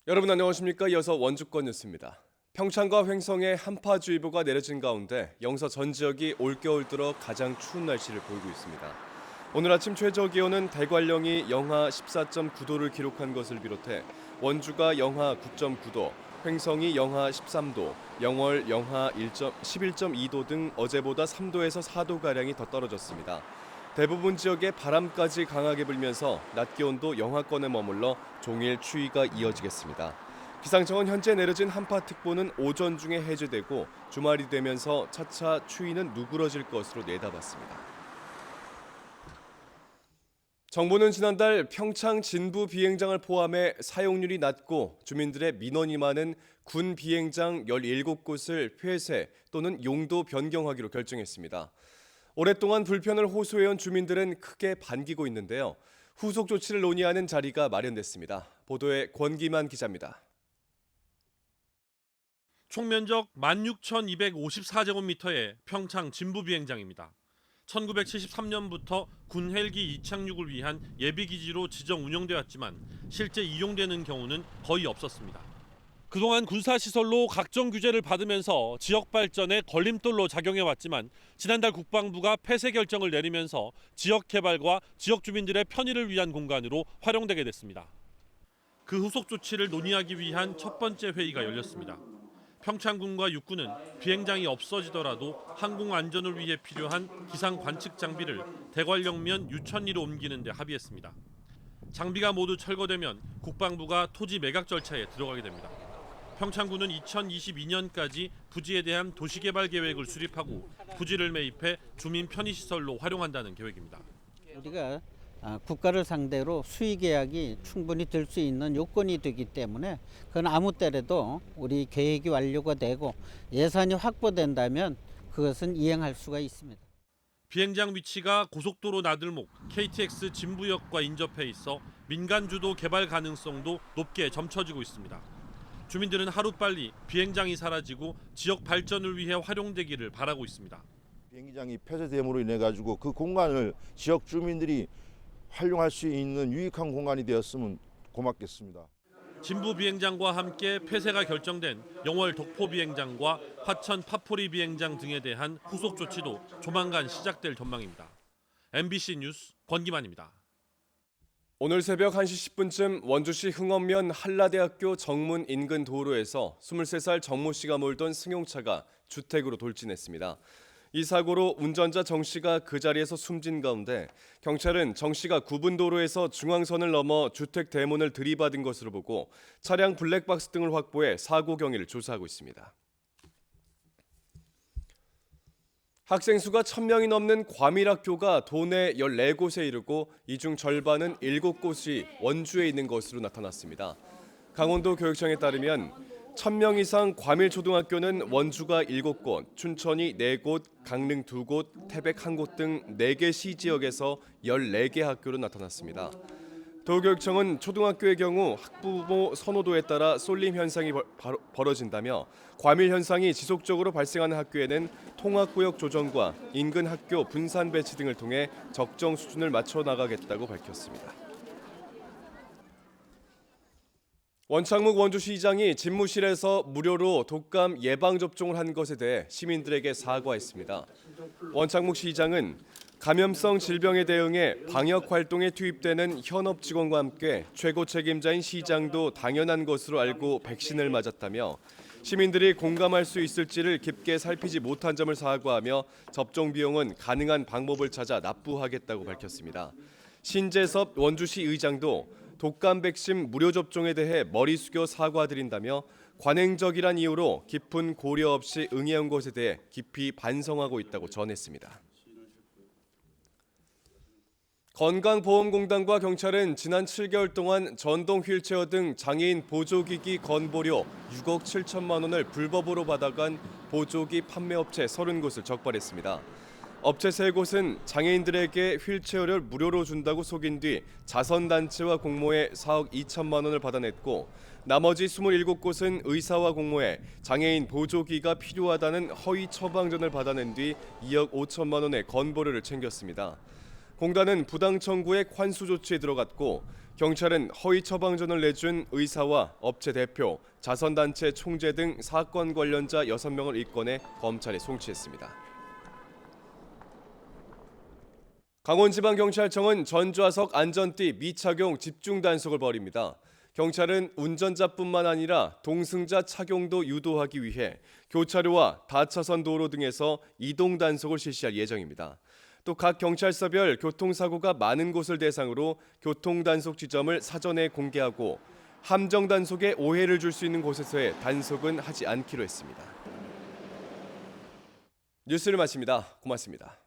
여러분 안녕하십니까? 이어서 원주권 뉴스입니다. 평창과 횡성에 한파주의보가 내려진 가운데 영서 전 지역이 올겨울 들어 가장 추운 날씨를 보이고 있습니다. 오늘 아침 최저 기온은 대관령이 영하 14.9도를 기록한 것을 비롯해 원주가 영하 9.9도, 횡성이 영하 13도, 영월 영하 11.2도 등 어제보다 3도에서 4도가량이 더 떨어졌습니다. 대부분 지역에 바람까지 강하게 불면서 낮 기온도 영하권에 머물러 종일 추위가 이어지겠습니다. 기상청은 현재 내려진 한파특보는 오전 중에 해제되고 주말이 되면서 차차 추위는 누그러질 것으로 내다봤습니다. 정부는 지난달 평창 진부 비행장을 포함해 사용률이 낮고 주민들의 민원이 많은 군 비행장 17곳을 폐쇄 또는 용도 변경하기로 결정했습니다. 오랫동안 불편을 호소해온 주민들은 크게 반기고 있는데요. 후속 조치를 논의하는 자리가 마련됐습니다. 보도에 권기만 기자입니다. 총면적 16,254제곱미터의 평창 진부 비행장입니다. 1973년부터 군 헬기 이착륙을 위한 예비기지로 지정 운영돼 왔지만 실제 이용되는 경우는 거의 없었습니다. 그동안 군사시설로 각종 규제를 받으면서 지역 발전에 걸림돌로 작용해왔지만 지난달 국방부가 폐쇄 결정을 내리면서 지역 개발과 지역 주민들의 편의를 위한 공간으로 활용되게 됐습니다. 그 후속 조치를 논의하기 위한 첫 번째 회의가 열렸습니다. 평창군과 육군은 비행장이 없어지더라도 항공 안전을 위해 필요한 기상 관측 장비를 대관령면 유천리로 옮기는 데 합의했습니다. 장비가 모두 철거되면 국방부가 토지 매각 절차에 들어가게 됩니다. 평창군은 2022년까지 부지에 대한 도시개발 계획을 수립하고 부지를 매입해 주민 편의시설로 활용한다는 계획입니다. 우리가 국가를 상대로 수의 계약이 충분히 될 수 있는 요건이 되기 때문에 그건 아무 때라도 우리 계획이 완료가 되고 예산이 확보된다면 그것은 이행할 수가 있습니다. 비행장 위치가 고속도로 나들목 KTX 진부역과 인접해 있어 민간 주도 개발 가능성도 높게 점쳐지고 있습니다. 주민들은 하루빨리 비행장이 사라지고 지역 발전을 위해 활용되기를 바라고 있습니다. 비행장이 폐쇄됨으로 인해 가지고 그 공간을 지역 주민들이 활용할 수 있는 유익한 공간이 되었으면 고맙겠습니다. 진부 비행장과 함께 폐쇄가 결정된 영월 덕포 비행장과 화천 파포리 비행장 등에 대한 후속 조치도 조만간 시작될 전망입니다. MBC 뉴스 권기만입니다. 오늘 새벽 1시 10분쯤 원주시 흥원면 한라대학교 정문 인근 도로에서 23살 정모 씨가 몰던 승용차가 주택으로 돌진했습니다. 이 사고로 운전자 정 씨가 그 자리에서 숨진 가운데 경찰은 정 씨가 굽은 도로에서 중앙선을 넘어 주택 대문을 들이받은 것으로 보고 차량 블랙박스 등을 확보해 사고 경위를 조사하고 있습니다. 학생 수가 1,000명이 넘는 과밀학교가 도내 14곳에 이르고 이 중 절반은 7곳이 원주에 있는 것으로 나타났습니다. 강원도 교육청에 따르면 1,000명 이상 과밀초등학교는 원주가 7곳, 춘천이 4곳, 강릉 2곳, 태백 1곳 등 4개 시지역에서 14개 학교로 나타났습니다. 도교육청은 초등학교의 경우 학부모 선호도에 따라 쏠림 현상이 벌어진다며 과밀 현상이 지속적으로 발생하는 학교에는 통학구역 조정과 인근 학교 분산 배치 등을 통해 적정 수준을 맞춰 나가겠다고 밝혔습니다. 원창묵 원주시장이 집무실에서 무료로 독감 예방접종을 한 것에 대해 시민들에게 사과했습니다. 원창묵 시장은 감염성 질병에 대응해 방역 활동에 투입되는 현업 직원과 함께 최고 책임자인 시장도 당연한 것으로 알고 백신을 맞았다며 시민들이 공감할 수 있을지를 깊게 살피지 못한 점을 사과하며 접종 비용은 가능한 방법을 찾아 납부하겠다고 밝혔습니다. 신재섭 원주시 의장도 독감 백신 무료 접종에 대해 머리 숙여 사과드린다며 관행적이란 이유로 깊은 고려 없이 응해온 것에 대해 깊이 반성하고 있다고 전했습니다. 건강보험공단과 경찰은 지난 7개월 동안 전동 휠체어 등 장애인 보조기기 건보료 6억 7천만 원을 불법으로 받아간 보조기 판매업체 30곳을 적발했습니다. 업체 3곳은 장애인들에게 휠체어를 무료로 준다고 속인 뒤 자선단체와 공모해 4억 2천만 원을 받아냈고 나머지 27곳은 의사와 공모해 장애인 보조기가 필요하다는 허위 처방전을 받아낸 뒤 2억 5천만 원의 건보료를 챙겼습니다. 공단은 부당 청구에 환수 조치에 들어갔고 경찰은 허위 처방전을 내준 의사와 업체 대표, 자선단체 총재 등 사건 관련자 6명을 입건해 검찰에 송치했습니다. 강원지방경찰청은 전좌석 안전띠 미착용 집중 단속을 벌입니다. 경찰은 운전자뿐만 아니라 동승자 착용도 유도하기 위해 교차로와 다차선 도로 등에서 이동 단속을 실시할 예정입니다. 또 각 경찰서별 교통사고가 많은 곳을 대상으로 교통단속 지점을 사전에 공개하고 함정 단속에 오해를 줄 수 있는 곳에서의 단속은 하지 않기로 했습니다. 뉴스를 마칩니다. 고맙습니다.